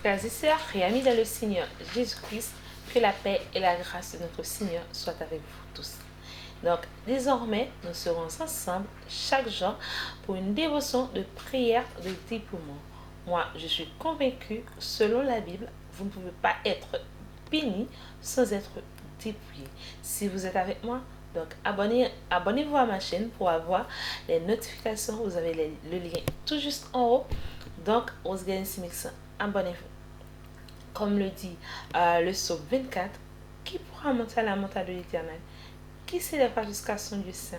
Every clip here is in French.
Frères et sœurs et amis dans le Seigneur Jésus-Christ, que la paix et la grâce de notre Seigneur soient avec vous tous. Donc, désormais, nous serons ensemble chaque jour pour une dévotion de prière de dépouillement. Moi, je suis convaincue, selon la Bible, vous ne pouvez pas être béni sans être dépouillé. Si vous êtes avec moi, donc abonnez-vous à ma chaîne pour avoir les notifications. Vous avez le lien tout juste en haut. Donc, abonnez-vous. Comme le dit le psaume 24, qui pourra monter à la montagne de l'Éternel? Qui s'élèvera jusqu'à son Dieu saint?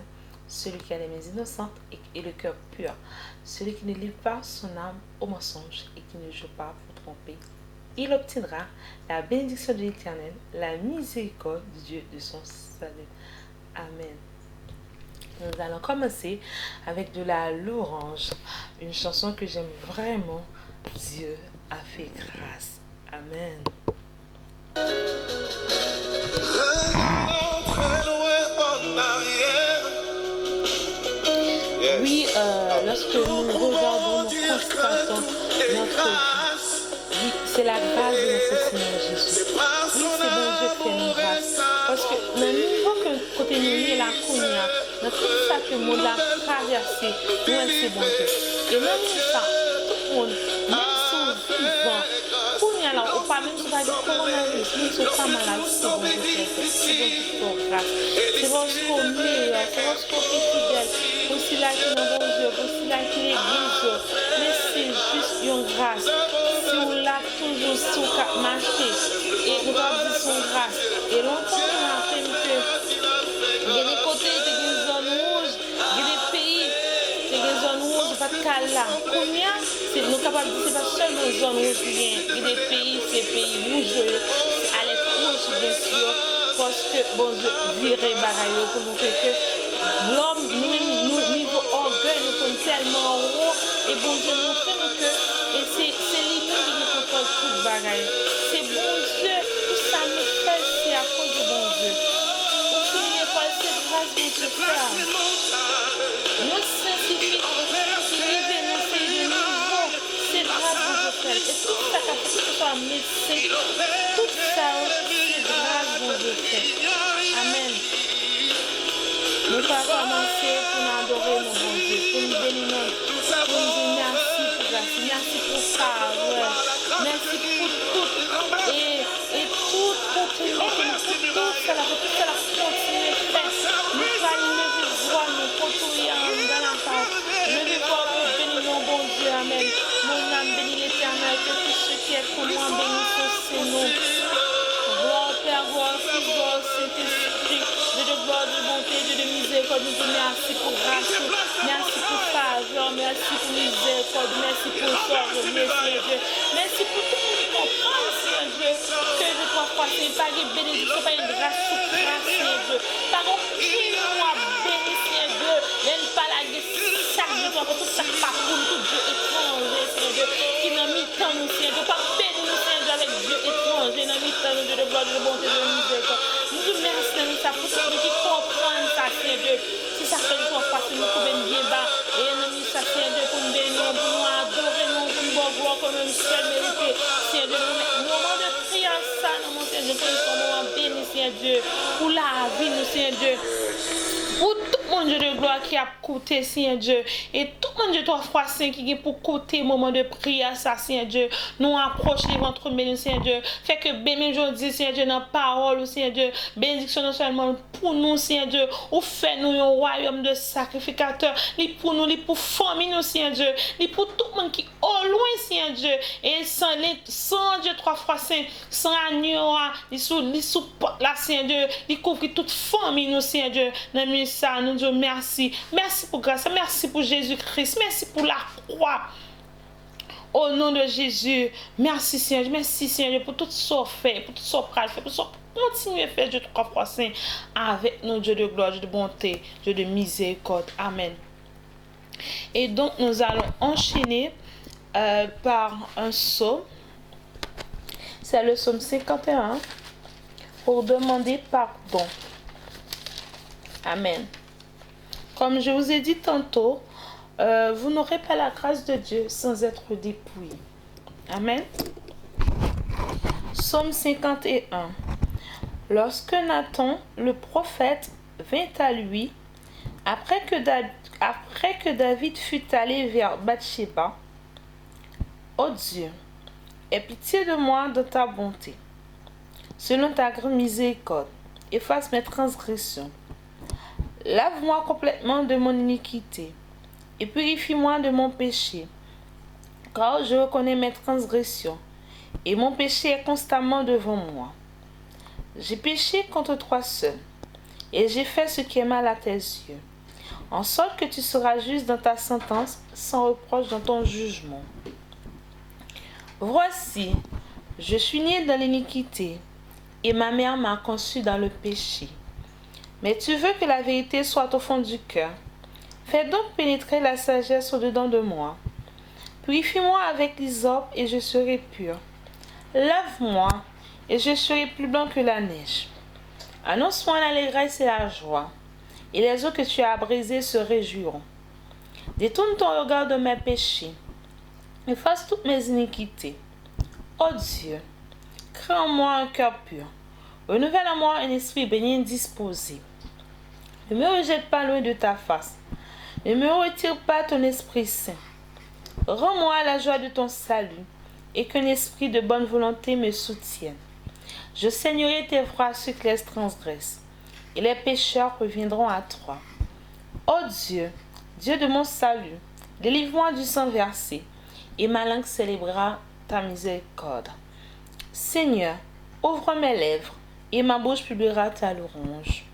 Celui qui a les mains innocentes et le cœur pur, celui qui ne livre pas son âme au mensonge et qui ne joue pas pour tromper. Il obtiendra la bénédiction de l'Éternel, la miséricorde du Dieu de son salut. Amen. Nous allons commencer avec de la louange, une chanson que j'aime vraiment. Dieu a fait grâce. Amen. Oui, lorsque nous regardons, nous constatons notre vie. Oui, c'est la grâce de notre Seigneur Jésus. Oui, c'est bon Dieu qui fait une grâce. Parce que le niveau que côté nous est la counia, dans tout ça que le monde a traversé, nous c'est bon Dieu. Et même ça, tout le monde, même si on vivant, counia là, ou pas même si on va dire coronavirus, même si on pas malade, c'est bon Dieu, c'est bon Dieu qui fait grâce. C'est bon Dieu qu'on meilleur, c'est bon Dieu qu'on est fidèle. Aussi là qui est bon Dieu, aussi là qui est l'église, mais c'est juste une grâce. Si on l'a toujours sur cap marché et nous avons dit son grâce. Et longtemps on a fait que il y a des côtés, il y a des zones rouges, il y a des pays, il y a des zones rouges, pas de cas là. Combien nous sommes capables de dire c'est pas seulement une zone rouge, il y a des pays, c'est pays rouges, à l'époque bien sûr, parce que bon Dieu virer bagaille pour nous faire que l'homme, nous, niveau orgueil, nous sommes tellement haut, et bon Dieu nous fait que, et c'est lui-même qui nous contrôle toute bagaille. C'est bon Dieu, tout ça nous fait, c'est à cause de bon Dieu. Au fil de quoi, c'est grâce de Dieu frère. Nous scientifiques, privé, nous faisons de nouveau, c'est grâce de Dieu frère. Et tout ça, quand ce soit médecin, tout ça, c'est grâce de Dieu frère. Amen. Nous allons commencer pour nous adorer nos bons Dieu, pour nous bénir, pour nous dire merci pour grâce, merci pour ça, merci pour tout, et tout, pour tout cela, pour tout cela, continuer de faire. Nous allons lever voix, nous, pour tout dans la part. Lever voix pour bénir nos bons Dieu, amen. Mon âme bénit l'Éternel, que tout ce qui est pour moi bénisse son nom. Gloire au Père, gloire au Fils, gloire au Saint-Esprit, Dieu de gloire, de bonté, Dieu de miséricorde, nous disons merci pour grâce, merci pour faveur, merci pour miséricorde, merci pour sort, merci Dieu, merci pour tout le monde qui comprend, Seigneur Dieu, que je crois croire, c'est pas une bénédiction, pas une grâce sous grâce, Seigneur Dieu, par aucune moi béni, Seigneur Dieu, même pas la guerre, chaque Dieu, tout ça pas pour tout Dieu étranger, Seigneur Dieu, qui n'a mis tant nous, Seigneur Dieu, pas béni nous, Seigneur Dieu, avec Dieu étranger, n'a mis tant nous, Dieu de gloire, de bonté, de miséricorde. Nous te remercions ça pour ceux qui comprennent ça, Seigneur Dieu. Si ça fait une fois facile, nous pouvons bien bas. Et nous ça, Seigneur Dieu, pour nous bénir, pour nous adorer, nous pour nous voir comme un seul mérité. Seigneur Dieu, nous moment de prière, ça, nous, Seigneur Dieu, pour nous moment béni, Seigneur Dieu, pour la vie, nous, Seigneur Dieu. Pour tout le monde de gloire qui a coûté, Seigneur Dieu, et tout le monde de 3 fois 5 qui est pour côté moment de prière, ça, Seigneur Dieu, nous approcher votre béni, Seigneur Dieu, fait que béni aujourd'hui, Seigneur Dieu, dans la parole, Seigneur Dieu, bénédiction non seulement pour nous, Seigneur Dieu, ou fait nous un royaume de sacrificateurs, li pour nous, li pour famille, nous, Seigneur Dieu, li pour tout le monde qui au loin, Seigneur Dieu, et sans Dieu 3 fois 5, sans agneau, li sous la, Seigneur Dieu, li couvre toute famille, nous, Seigneur Dieu, dans ça, nous disons merci. Merci pour grâce, merci pour Jésus-Christ, merci pour la croix. Au nom de Jésus, merci Seigneur, merci Seigneur pour tout ce qu'on fait, pour tout ce qu'on fait, pour tout ce qu'on continue à faire, Dieu 3 fois saint, avec nos Dieu de gloire, Dieu de bonté, Dieu de miséricorde. Amen. Et donc, nous allons enchaîner par un psaume. C'est le psaume 51 pour demander pardon. Amen. Comme je vous ai dit tantôt, vous n'aurez pas la grâce de Dieu sans être dépouillé. Amen. Psaume 51. Lorsque Nathan, le prophète, vint à lui, après que David fut allé vers Bathsheba, ô Dieu, aie pitié de moi de ta bonté, selon ta grande miséricorde, efface mes transgressions. Lave-moi complètement de mon iniquité, et purifie-moi de mon péché, car je reconnais mes transgressions, et mon péché est constamment devant moi. J'ai péché contre toi seul, et j'ai fait ce qui est mal à tes yeux, en sorte que tu seras juste dans ta sentence, sans reproche dans ton jugement. Voici, je suis né dans l'iniquité, et ma mère m'a conçu dans le péché. Mais tu veux que la vérité soit au fond du cœur. Fais donc pénétrer la sagesse au-dedans de moi. Purifie-moi avec l'hysope, et je serai pur. Lave-moi, et je serai plus blanc que la neige. Annonce-moi l'allégresse et la joie, et les eaux que tu as brisées se réjouiront. Détourne ton regard de mes péchés, efface toutes mes iniquités. Ô Dieu, crée en moi un cœur pur, renouvelle en moi un esprit bien disposé. Ne me rejette pas loin de ta face, ne me retire pas ton Esprit Saint. Rends-moi la joie de ton salut, et qu'un esprit de bonne volonté me soutienne. Je saignerai tes voies à ceux qui les transgressent, et les pécheurs reviendront à toi. Ô Dieu, Dieu de mon salut, délivre-moi du sang versé, et ma langue célébrera ta miséricorde. Seigneur, ouvre mes lèvres, et ma bouche publiera ta louange.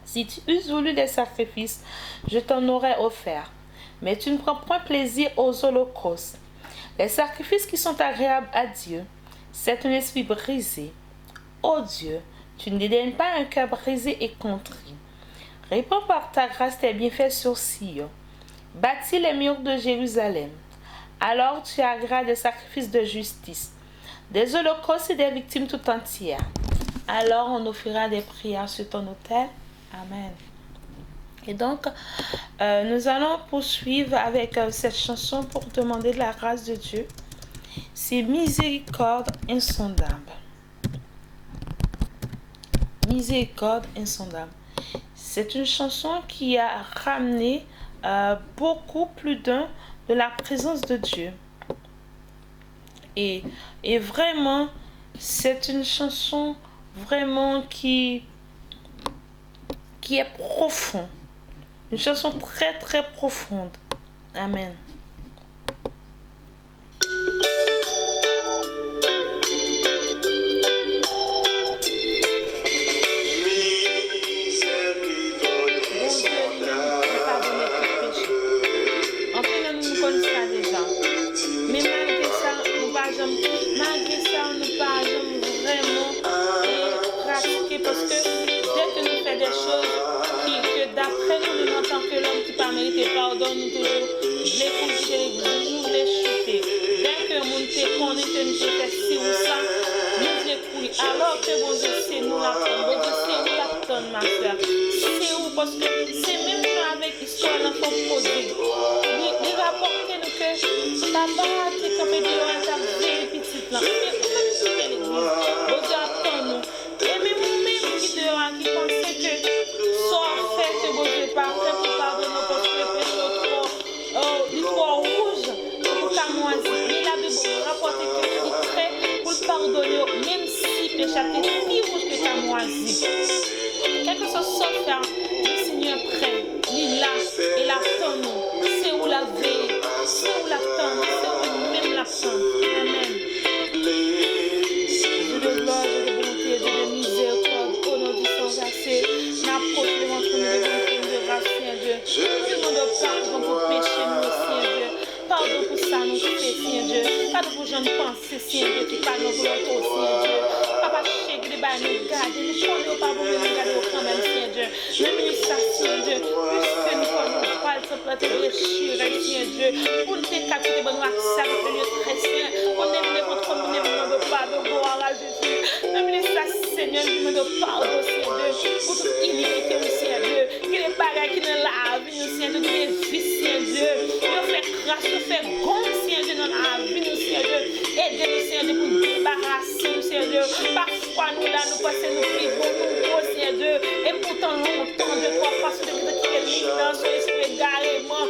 Si tu eusses voulu des sacrifices, je t'en aurais offert, mais tu ne prends point plaisir aux holocaustes. Les sacrifices qui sont agréables à Dieu, c'est un esprit brisé. Ô Dieu, tu ne dédaignes pas un cœur brisé et contrit. Répands par ta grâce tes bienfaits sur Sion. Bâtis les murs de Jérusalem. Alors tu agréas des sacrifices de justice, des holocaustes et des victimes tout entières. Alors on offrira des prières sur ton autel. Amen. Et donc, nous allons poursuivre avec cette chanson pour demander de la grâce de Dieu. C'est Miséricorde insondable. Miséricorde insondable. C'est une chanson qui a ramené beaucoup plus d'un de la présence de Dieu. Et vraiment, c'est une chanson vraiment qui est profonde. Une chanson très très profonde. Amen. Pardon, nous toujours les coucher, nous les chuter. Dès que mon te connaît, nous te fait ci ou ça, nous les couilles. Alors que bon Dieu, c'est nous la tonne, bon Dieu, c'est nous la tonne, ma soeur. C'est où? Parce que c'est même nous avec l'histoire l'enfant prodigue. Il rapporte nous que papa t'es campé de ta vraie petite là. Mais on a visité l'église. Bon Dieu, attends-nous. Et même nous-mêmes qui dehors, qui pensaient que soit fait, bon Dieu, parfait pour pardonner parce que l'histoire rouge pour Camoisi. Mais la Bible rapporte que il fait pour pardonner, même si péché est plus rouge que Camoisi. Quel que soit ce faire, le Seigneur prêt, il là et l'attend. C'est où la veille, c'est où l'attend, c'est où même l'attend. Amen. Dieu de gloire, Dieu de bonté, Dieu de miséricorde, au nom du sang versé, n'approche devant nous de grâce, Seigneur Dieu. Nous demandons pardon pour péché, nous, Seigneur Dieu. Pardon pour ça, nous fait, Seigneur Dieu. Pardon pour jeune pensée, Seigneur Dieu, qui parle nos volontés, Seigneur Dieu. Papa, chèque les bains, nous garder, nous connaissons pas pour nous garder au quand même, Seigneur Dieu. Même ministère, Seigneur Dieu, puisque nous connaissons pas le temple de déchirer, Seigneur Dieu, pour nous décapiter, bon, nous accès avec le lieu très saint. On est venu contre nous, on est venu de pardon, gloire à Jésus. Même ministère, Seigneur, nous demandons pardon, Seigneur Dieu, pour toute iniquité, Seigneur Dieu. Que les bagages qui nous lavent, Seigneur Dieu, les vies, Seigneur Dieu. Nous fait grâce, nous fait gonfler, Seigneur Dieu, dans la vie, Seigneur Dieu. Aidez-nous, Seigneur Dieu, pour débattre. débarrasser, Seigneur Dieu. Parfois, nous là, nous passons nous privons, nous gros, Seigneur Dieu. Et pourtant, longtemps, de trois façons de quitter dans son esprit égarément.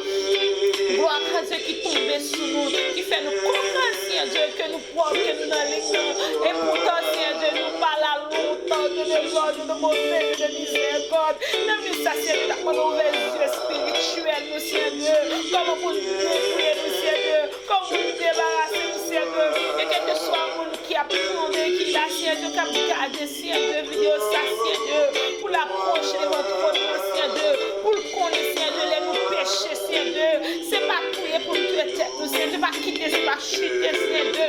Gloire à Dieu qui tombe sous nous, qui fait nous comprendre, Seigneur Dieu, que nous pouvons, que nous dans l'église. Et pourtant, Seigneur Dieu, nous parlons longtemps de gloire, de bonté, de miséricorde. Nous, ça, c'est ta mauvaise yeux spirituel, nous, Seigneur Dieu. Comment pour nous dépouiller, nous, Seigneur Dieu. Comment pour nous débarrasser, nous, Seigneur Dieu. Et quel que soit le monde qui a tombé, qui l'a, Seigneur Dieu, qui a regardé, Seigneur Dieu, vidéo, ça, Seigneur Dieu, pour l'approcher de votre trône, Seigneur Dieu, pour le connaître, Seigneur Dieu, les nous péchés, Seigneur Dieu. C'est pas prier pour nous tuer tête, nous, Seigneur Dieu, pas quitter, c'est pas chuter, Seigneur Dieu.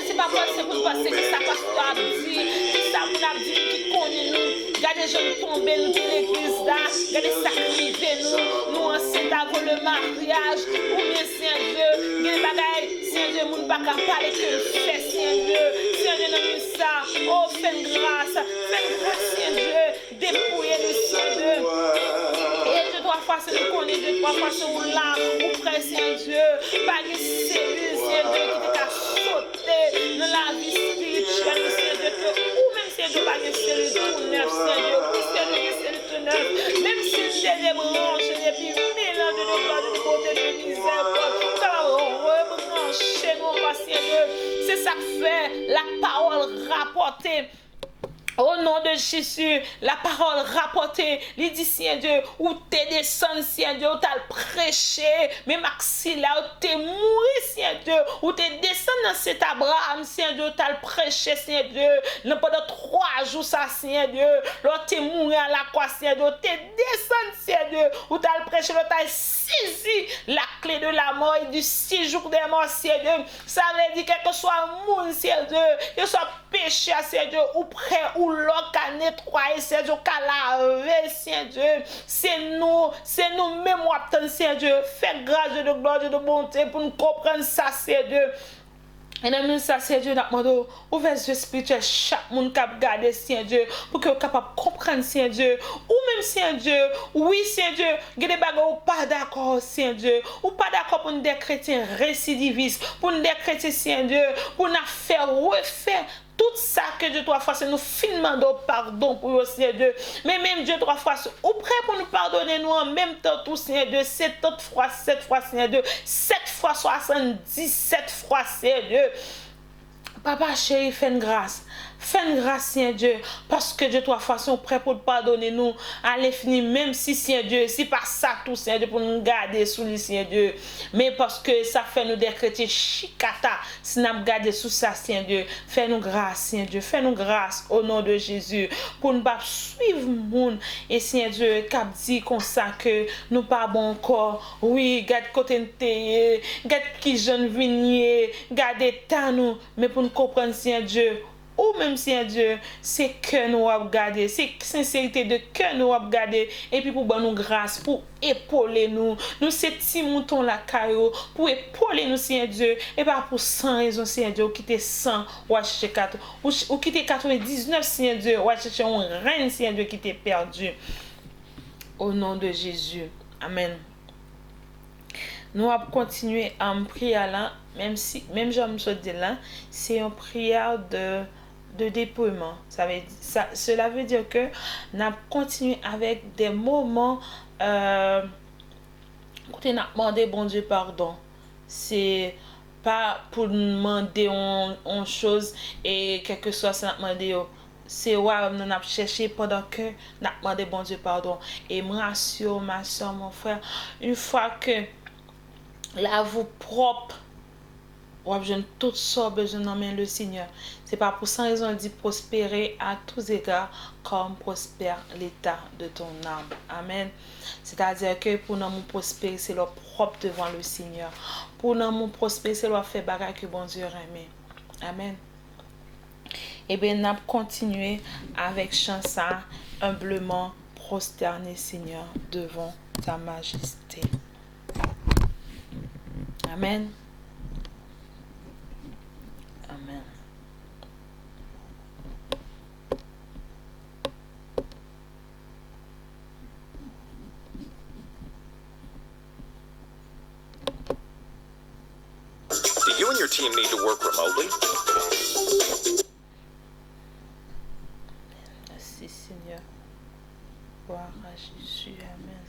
C'est pas penser pour nous passer que ça passe pour la vie, que ça vous l'a dit, qui connaît nous. Regardez, je nous tombe, nous, de l'église là, regardez, sacrifier nous enceintes avant le mariage, ou bien, Seigneur Dieu, il y a des bagailles, Seigneur Dieu, nous ne pas parler que le fait, Seigneur Dieu, Seigneur Dieu, nous ça, oh, fais grâce, Seigneur Dieu, dépouillez-nous, Seigneur Dieu. Et deux, trois fois, c'est nous connaître, deux, trois fois, c'est nous là, ou près, Seigneur Dieu, pas de cellule, Seigneur Dieu, qui t'est à sauter dans la vie spirituelle, Seigneur Dieu, ou même, Seigneur Dieu, pas de cellule tout neuf, Seigneur Dieu, ou Seigneur Dieu, cellule tout neuf, même si j'ai des branches, des mélanges de gloire, de beauté, de miséricorde, ça va rebrancher nous, Seigneur Dieu. C'est ça que fait la parole rapportée. Au nom de Jésus, la parole rapportée, il dit, Seigneur Dieu, où t'es descendu, Seigneur Dieu, où t'as prêché, mais Maxi là, où t'es mouru, Seigneur Dieu, où t'es descendu dans cet Abraham, Seigneur Dieu, où t'as prêché, Seigneur Dieu, pendant 3 jours, ça, Seigneur Dieu, là, t'es mouru à la croix, Seigneur Dieu, t'es descendu, Seigneur Dieu, où t'as prêché, là, t'as saisi la clé de la mort et du 6 jours de mort, Seigneur Dieu. Ça veut dire que soit monde, Seigneur Dieu, que soit péché, Seigneur Dieu, ou prêt, ou l'autre qu'à nettoyer, Seigneur Dieu, qu'à laver, Seigneur Dieu. C'est nous même, Seigneur Dieu. Fais grâce de gloire, de bonté pour nous comprendre ça, Seigneur Dieu. Et dans ça, Seigneur Dieu, nous demandons, ouvre les yeux spirituels, chaque monde qui a regardé, Seigneur Dieu, pour que vous capable de comprendre, Seigneur Dieu. Ou même, Seigneur Dieu, oui, Seigneur Dieu, il y a des bagages ou pas d'accord, Seigneur Dieu. Ou pas d'accord pour nous des chrétiens récidivistes, pour nous des chrétiens, Seigneur Dieu, pour nous faire refaire tout ça que Dieu trois fois, c'est nous finalement pardon pour vous, Seigneur Dieu. Mais même Dieu trois fois, ou prêt pour nous pardonner, nous en même temps, tout, Seigneur Dieu, 7 fois, Seigneur Dieu, 7 fois 77 fois, Seigneur Dieu. Papa chéri, fais une grâce. Fais une grâce, Seigneur Dieu, parce que Dieu, trois façons prêt pour pardonner nous à l'infini, même si, Seigneur Dieu, si par ça tout, Seigneur Dieu, pour nous garder sous lui, Seigneur Dieu. Mais parce que ça fait nous des chrétiens chicata, si nous garder sous ça, Seigneur Dieu. Fais-nous grâce, Seigneur Dieu. Fais-nous grâce au nom de Jésus, pour nous pas suivre le monde. Et Seigneur Dieu, cap dit comme ça que nous pas bon encore. Oui, garde côté nous, garde qui jeune vignier, garde tant nous, mais pour nous comprendre, Seigneur Dieu. Ou même Seigneur Dieu, c'est que nous avons gardé, c'est sincérité de que nous avons gardé, et puis pour nous grâce, pour épauler nous, ces petits moutons la caillou, pour épauler nous Seigneur Dieu, et pas pour sans raison Seigneur Dieu, ou quitter 100, ou acheter 4, ou quitter 99 Seigneur Dieu, ou acheter un reine Seigneur Dieu qui t'est perdu. Au nom de Jésus, Amen. Nous allons continuer à prier là, même si, même je me dis là, c'est une prière de dépouillement. Cela veut dire que nous allons continuer avec des moments où nous allons demander bon Dieu pardon. C'est pas pour demander une chose et quelque chose ça demander. C'est ouais, nous avons cherché pendant que nous avons demandé bon Dieu pardon. Et me rassure, ma soeur, mon frère, une fois que la vous propre, ou besoin de toutes sortes besoin d'emmener le Seigneur. C'est pas pour sans raison d'y prospérer à tous égards comme prospère l'état de ton âme. Amen. C'est-à-dire que pour nous prospérer, c'est leur propre devant le Seigneur. Pour nous prospérer, c'est leur faire bagarre que bon Dieu aime. Amen. Et bien, nous continuer avec chanson humblement prosterné, Seigneur, devant ta majesté. Amen. Amen. Do you and your team need to work remotely? Merci Seigneur. Gloire à Jésus. Amen.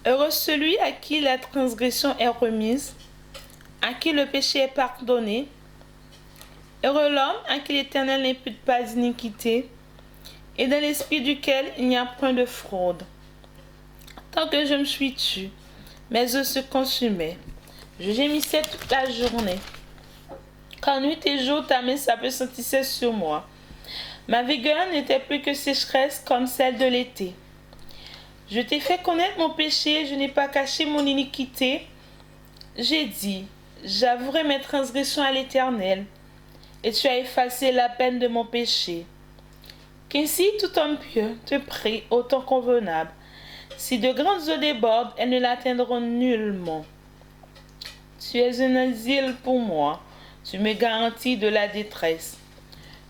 Heureux celui à qui la transgression est remise, à qui le péché est pardonné. Heureux l'homme à qui l'Éternel n'impute pas d'iniquité, et dans l'esprit duquel il n'y a point de fraude. Tant que je me suis tue, mes os se consumaient. Je gémissais toute la journée. Quand nuit et jour ta main s'appesantissait sur moi. Ma vigueur n'était plus que sécheresse comme celle de l'été. Je t'ai fait connaître mon péché, je n'ai pas caché mon iniquité. J'ai dit, j'avouerai mes transgressions à l'Éternel, et tu as effacé la peine de mon péché. Qu'ainsi tout homme pieux te prie au temps convenable. Si de grandes eaux débordent, elles ne l'atteindront nullement. Tu es un asile pour moi, tu me garantis de la détresse.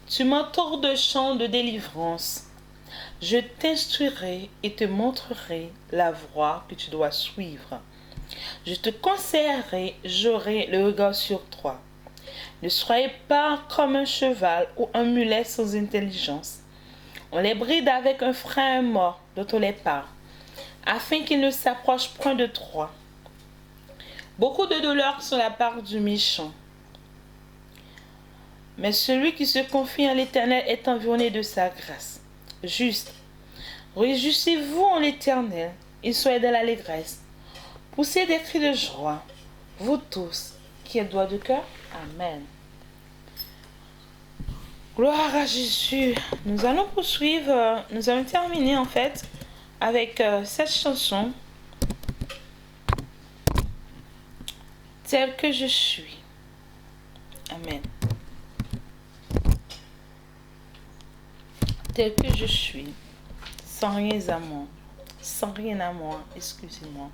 Tu m'entoures de chants de délivrance. Je t'instruirai et te montrerai la voie que tu dois suivre. Je te conseillerai, j'aurai le regard sur toi. Ne soyez pas comme un cheval ou un mulet sans intelligence. On les bride avec un frein mort dont on les part, afin qu'ils ne s'approchent point de toi. Beaucoup de douleurs sont la part du méchant, mais celui qui se confie en l'Éternel est environné de sa grâce. Juste, réjouissez-vous en l'Éternel et soyez dans l'allégresse. Poussez des cris de joie, vous tous qui êtes droits de cœur. Amen. Gloire à Jésus. Nous allons poursuivre, nous allons terminer en fait avec cette chanson. Tel que je suis. Amen. Tel que je suis, sans rien à moi, excusez-moi.